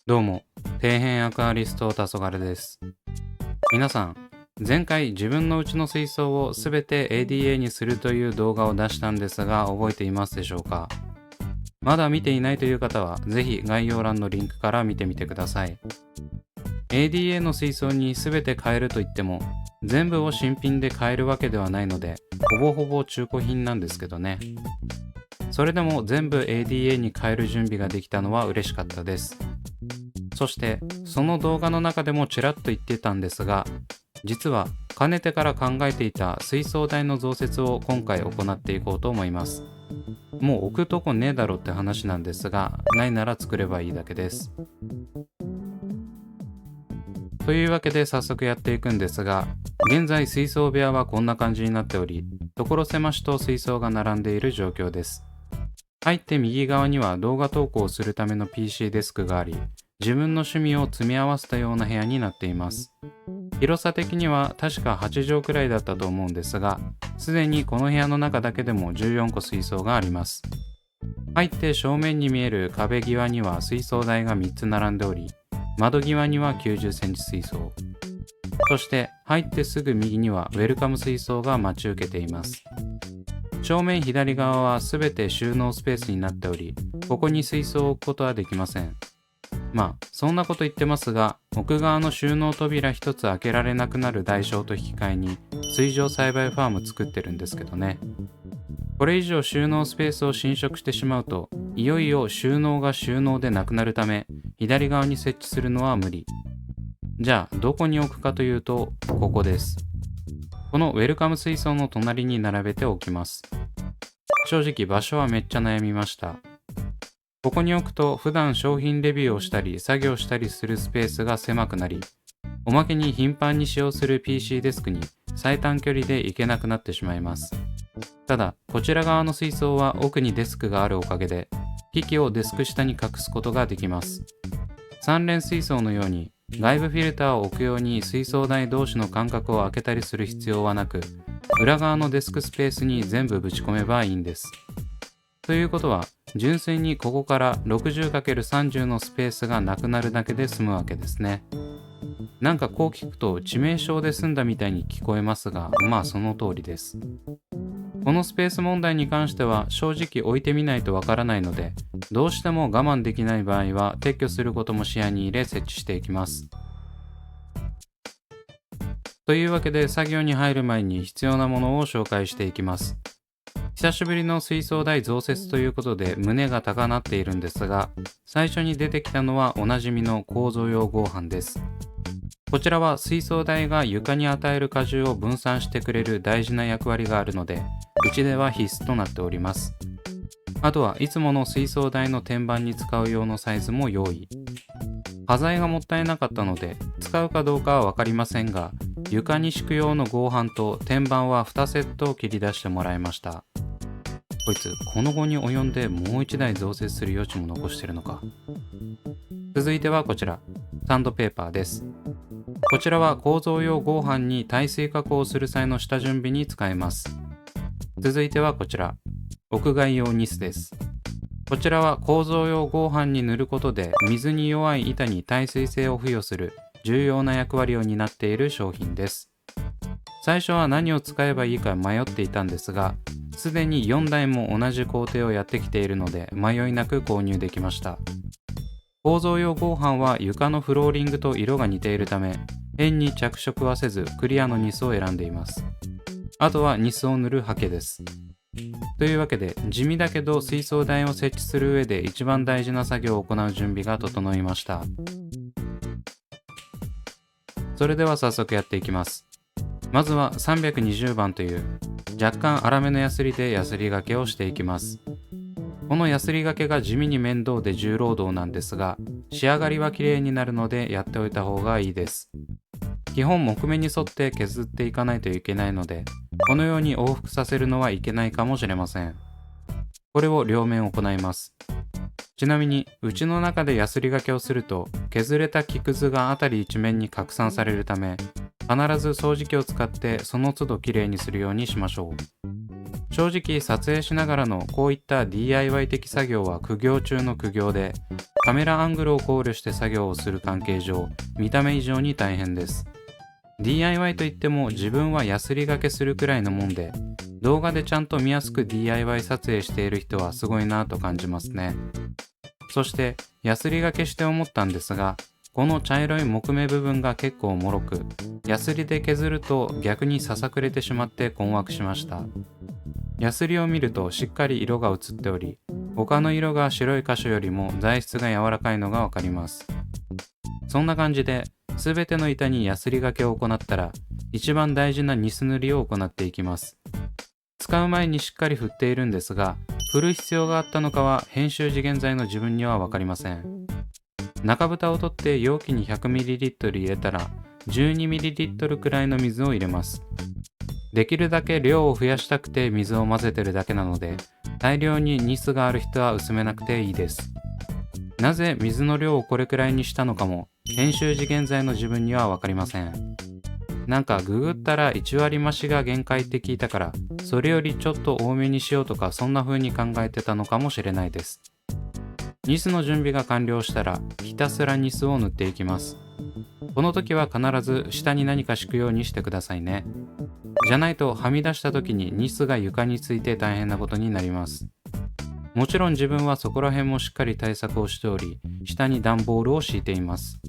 どうも、底辺アクアリスト黄昏です。皆さん、前回自分のうちの水槽をすべて ADA にするという動画を出したんですが、覚えていますでしょうか？まだ見ていないという方は、ぜひ概要欄のリンクから見てみてください。ADA の水槽にすべて変えるといっても、全部を新品で変えるわけではないので、ほぼほぼ中古品なんですけどね。それでも全部 ADA に変える準備ができたのは嬉しかったです。そしてその動画の中でもちらっと言ってたんですが、実はかねてから考えていた水槽台の増設を今回行っていこうと思います。もう置くとこねえだろって話なんですが、ないなら作ればいいだけです。というわけで早速やっていくんですが、現在水槽部屋はこんな感じになっており、所狭しと水槽が並んでいる状況です。入って右側には動画投稿するための PC デスクがあり、自分の趣味を積み合わせたような部屋になっています。広さ的には確か8畳くらいだったと思うんですが、すでにこの部屋の中だけでも14個水槽があります。入って正面に見える壁際には水槽台が3つ並んでおり、窓際には90センチ水槽、そして入ってすぐ右にはウェルカム水槽が待ち受けています。正面左側はすべて収納スペースになっており、ここに水槽を置くことはできません。まあそんなこと言ってますが、奥側の収納扉一つ開けられなくなる代償と引き換えに水上栽培ファーム作ってるんですけどね。これ以上収納スペースを侵食してしまうと、いよいよ収納が収納でなくなるため、左側に設置するのは無理。じゃあどこに置くかというと、ここです。このウェルカム水槽の隣に並べておきます。正直場所はめっちゃ悩みました。ここに置くと普段商品レビューをしたり作業したりするスペースが狭くなり、おまけに頻繁に使用する PC デスクに最短距離で行けなくなってしまいます。ただこちら側の水槽は奥にデスクがあるおかげで、機器をデスク下に隠すことができます。三連水槽のように外部フィルターを置くように水槽台同士の間隔を空けたりする必要はなく、裏側のデスクスペースに全部ぶち込めばいいんです。ということは、純粋にここから 60×30 のスペースがなくなるだけで済むわけですね。なんかこう聞くと致命傷で済んだみたいに聞こえますが、まあその通りです。このスペース問題に関しては正直置いてみないとわからないので、どうしても我慢できない場合は撤去することも視野に入れ設置していきます。というわけで作業に入る前に必要なものを紹介していきます。久しぶりの水槽台増設ということで胸が高鳴っているんですが、最初に出てきたのはおなじみの構造用合板です。こちらは水槽台が床に与える荷重を分散してくれる大事な役割があるので、うちでは必須となっております。あとはいつもの水槽台の天板に使う用のサイズも用意。端材がもったいなかったので使うかどうかは分かりませんが、床に敷く用の合板と天板は2セットを切り出してもらいました。こいつこの後に及んでもう1台増設する余地も残してるのか。続いてはこちら、サンドペーパーです。こちらは構造用合板に耐水加工をする際の下準備に使えます。続いてはこちら、屋外用ニスです。こちらは構造用合板に塗ることで水に弱い板に耐水性を付与する重要な役割を担っている商品です。最初は何を使えばいいか迷っていたんですが、すでに4台も同じ工程をやってきているので迷いなく購入できました。構造用合板は床のフローリングと色が似ているため、変に着色はせずクリアのニスを選んでいます。あとはニスを塗るハケです。というわけで、地味だけど水槽台を設置する上で一番大事な作業を行う準備が整いました。それでは早速やっていきます。まずは320番という若干粗めのヤスリでヤスリ掛けをしていきます。このヤスリ掛けが地味に面倒で重労働なんですが、仕上がりは綺麗になるのでやっておいた方がいいです。基本木目に沿って削っていかないといけないので、このように往復させるのはいけないかもしれません。これを両面行います。ちなみにうちの中でヤスリ掛けをすると削れた木くずが辺り一面に拡散されるため、必ず掃除機を使ってその都度きれいにするようにしましょう。正直撮影しながらのこういった DIY 的作業は苦行中の苦行で、カメラアングルを考慮して作業をする関係上、見た目以上に大変です。DIY といっても自分はヤスリがけするくらいのもんで、動画でちゃんと見やすく DIY 撮影している人はすごいなぁと感じますね。そしてヤスリがけして思ったんですが、この茶色い木目部分が結構脆く、ヤスリで削ると逆にささくれてしまって困惑しました。ヤスリを見るとしっかり色が映っており、他の色が白い箇所よりも材質が柔らかいのがわかります。そんな感じで、すべての板にヤスリがけを行ったら、一番大事なニス塗りを行っていきます。使う前にしっかり振っているんですが、振る必要があったのかは編集時現在の自分にはわかりません。中蓋を取って容器に 100ml 入れたら 12ml くらいの水を入れます。できるだけ量を増やしたくて水を混ぜてるだけなので、大量にニスがある人は薄めなくていいです。なぜ水の量をこれくらいにしたのかも編集時現在の自分にはわかりません。なんかググったら1割増しが限界って聞いたから、それよりちょっと多めにしようとかそんな風に考えてたのかもしれないです。ニスの準備が完了したらひたすらニスを塗っていきます。この時は必ず下に何か敷くようにしてくださいね。じゃないとはみ出した時にニスが床について大変なことになります。もちろん自分はそこら辺もしっかり対策をしており、下に段ボールを敷いています。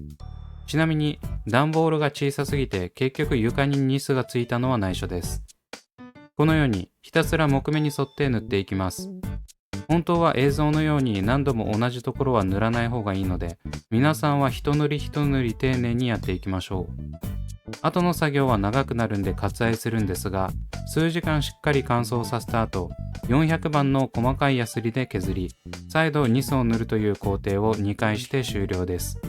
ちなみに段ボールが小さすぎて結局床にニスがついたのは内緒です。このようにひたすら木目に沿って塗っていきます。本当は映像のように何度も同じところは塗らない方がいいので、皆さんは一塗り一塗り丁寧にやっていきましょう。後の作業は長くなるんで割愛するんですが、数時間しっかり乾燥させた後、400番の細かいヤスリで削り、再度ニスを塗るという工程を2回して終了です。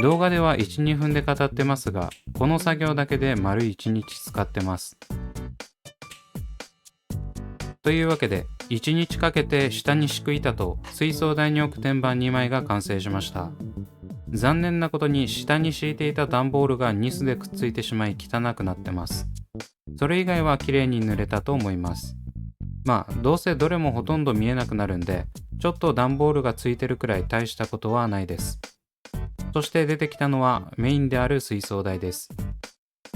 動画では 1,2 分で語ってますが、この作業だけで丸1日使ってます。というわけで、1日かけて下に敷く板と水槽台に置く天板2枚が完成しました。残念なことに下に敷いていた段ボールがニスでくっついてしまい汚くなってます。それ以外は綺麗に塗れたと思います。まあどうせどれもほとんど見えなくなるんで、ちょっと段ボールがついてるくらい大したことはないです。そして出てきたのはメインである水槽台です。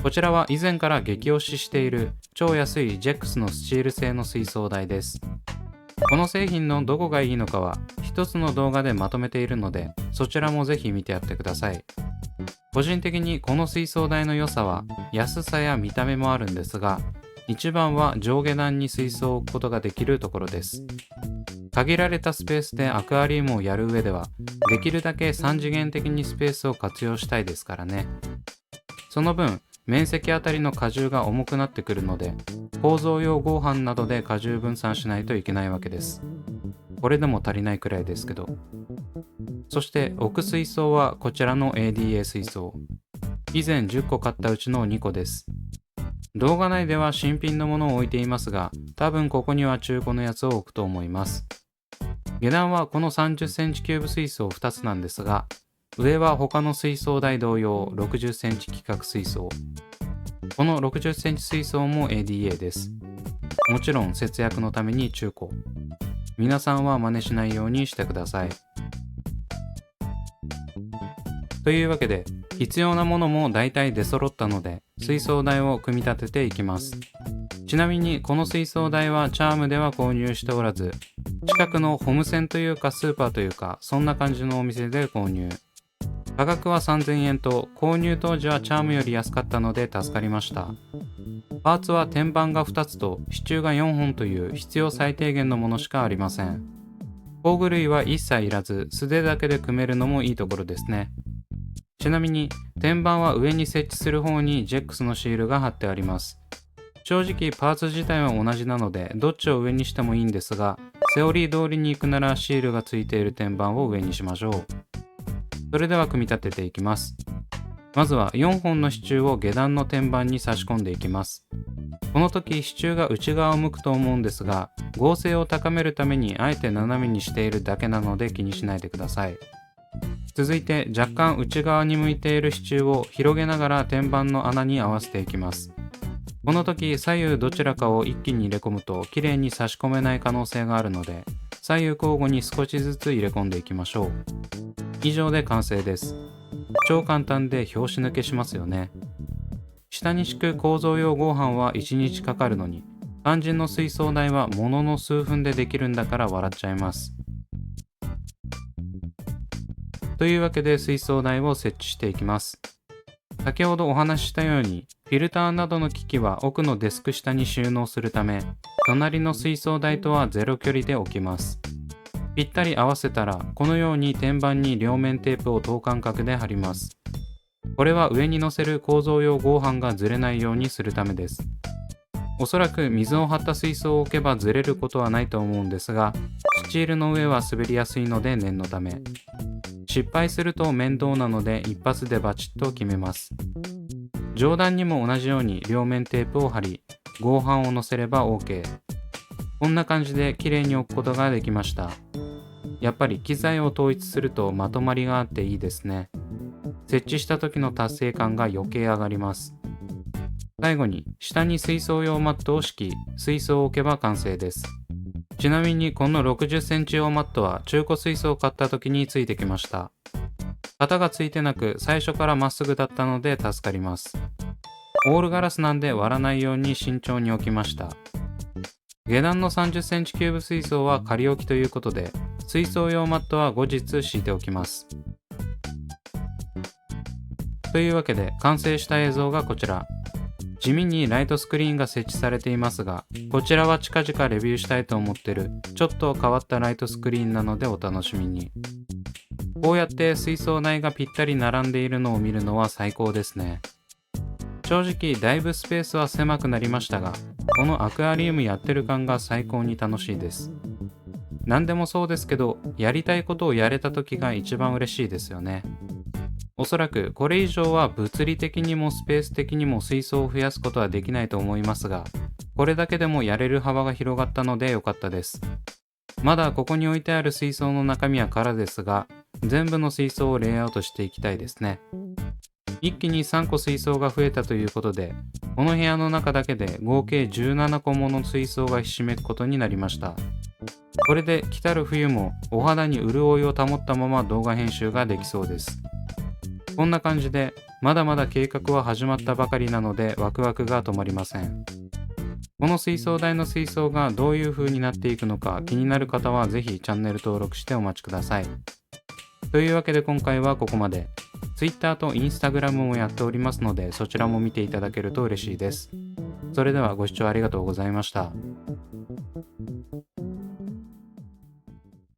こちらは以前から激推ししている超安いジェックスのスチール製の水槽台です。この製品のどこがいいのかは一つの動画でまとめているので、そちらもぜひ見てやってください。個人的にこの水槽台の良さは安さや見た目もあるんですが、一番は上下段に水槽を置くことができるところです。限られたスペースでアクアリウムをやる上では、できるだけ3次元的にスペースを活用したいですからね。その分、面積あたりの荷重が重くなってくるので、構造用合板などで荷重分散しないといけないわけです。これでも足りないくらいですけど。そして置く水槽はこちらの ADA 水槽。以前10個買ったうちの2個です。動画内では新品のものを置いていますが、多分ここには中古のやつを置くと思います。下段はこの30センチキューブ水槽2つなんですが、上は他の水槽台同様60センチ規格水槽。この60センチ水槽も ADA です。もちろん節約のために中古。皆さんは真似しないようにしてください。というわけで、必要なものも大体出揃ったので、水槽台を組み立てていきます。ちなみにこの水槽台はチャームでは購入しておらず、近くのホームセンというかスーパーというか、そんな感じのお店で購入。価格は3000円と、購入当時はチャームより安かったので助かりました。パーツは天板が2つと支柱が4本という必要最低限のものしかありません。工具類は一切いらず、素手だけで組めるのもいいところですね。ちなみに天板は上に設置する方にジェックスのシールが貼ってあります。正直パーツ自体は同じなのでどっちを上にしてもいいんですが、セオリー通りに行くならシールがついている天板を上にしましょう。それでは組み立てていきます。まずは4本の支柱を下段の天板に差し込んでいきます。この時支柱が内側を向くと思うんですが、合成を高めるためにあえて斜めにしているだけなので気にしないでください。続いて若干内側に向いている支柱を広げながら天板の穴に合わせていきます。この時左右どちらかを一気に入れ込むときれいに差し込めない可能性があるので、左右交互に少しずつ入れ込んでいきましょう。以上で完成です。超簡単で拍子抜けしますよね。下に敷く構造用合板は1日かかるのに、肝心の水槽台はものの数分でできるんだから笑っちゃいます。というわけで水槽台を設置していきます。先ほどお話ししたように、フィルターなどの機器は奥のデスク下に収納するため、隣の水槽台とはゼロ距離で置きます。ぴったり合わせたら、このように天板に両面テープを等間隔で貼ります。これは上に乗せる構造用合板がずれないようにするためです。おそらく水を張った水槽を置けばずれることはないと思うんですが、スチールの上は滑りやすいので念のため。失敗すると面倒なので一発でバチッと決めます。上段にも同じように両面テープを貼り、合板を乗せれば OK。こんな感じで綺麗に置くことができました。やっぱり機材を統一するとまとまりがあっていいですね。設置した時の達成感が余計上がります。最後に下に水槽用マットを敷き、水槽を置けば完成です。ちなみにこの60センチ用マットは中古水槽を買った時についてきました。型がついてなく最初からまっすぐだったので助かります。オールガラスなんで割らないように慎重に置きました。下段の30センチキューブ水槽は仮置きということで、水槽用マットは後日敷いておきます。というわけで完成した映像がこちら。地味にライトスクリーンが設置されていますが、こちらは近々レビューしたいと思ってるちょっと変わったライトスクリーンなのでお楽しみに。こうやって水槽台がぴったり並んでいるのを見るのは最高ですね。正直だいぶスペースは狭くなりましたが、このアクアリウムやってる感が最高に楽しいです。何でもそうですけど、やりたいことをやれた時が一番嬉しいですよね。おそらくこれ以上は物理的にもスペース的にも水槽を増やすことはできないと思いますが、これだけでもやれる幅が広がったので良かったです。まだここに置いてある水槽の中身は空ですが、全部の水槽をレイアウトしていきたいですね。一気に3個水槽が増えたということで、この部屋の中だけで合計17個もの水槽がひしめくことになりました。これで来たる冬もお肌に潤いを保ったまま動画編集ができそうです。こんな感じでまだまだ計画は始まったばかりなのでワクワクが止まりません。この水槽台の水槽がどういう風になっていくのか気になる方はぜひチャンネル登録してお待ちください。というわけで今回はここまで。Twitter と Instagram もやっておりますのでそちらも見ていただけると嬉しいです。それではご視聴ありがとうございました。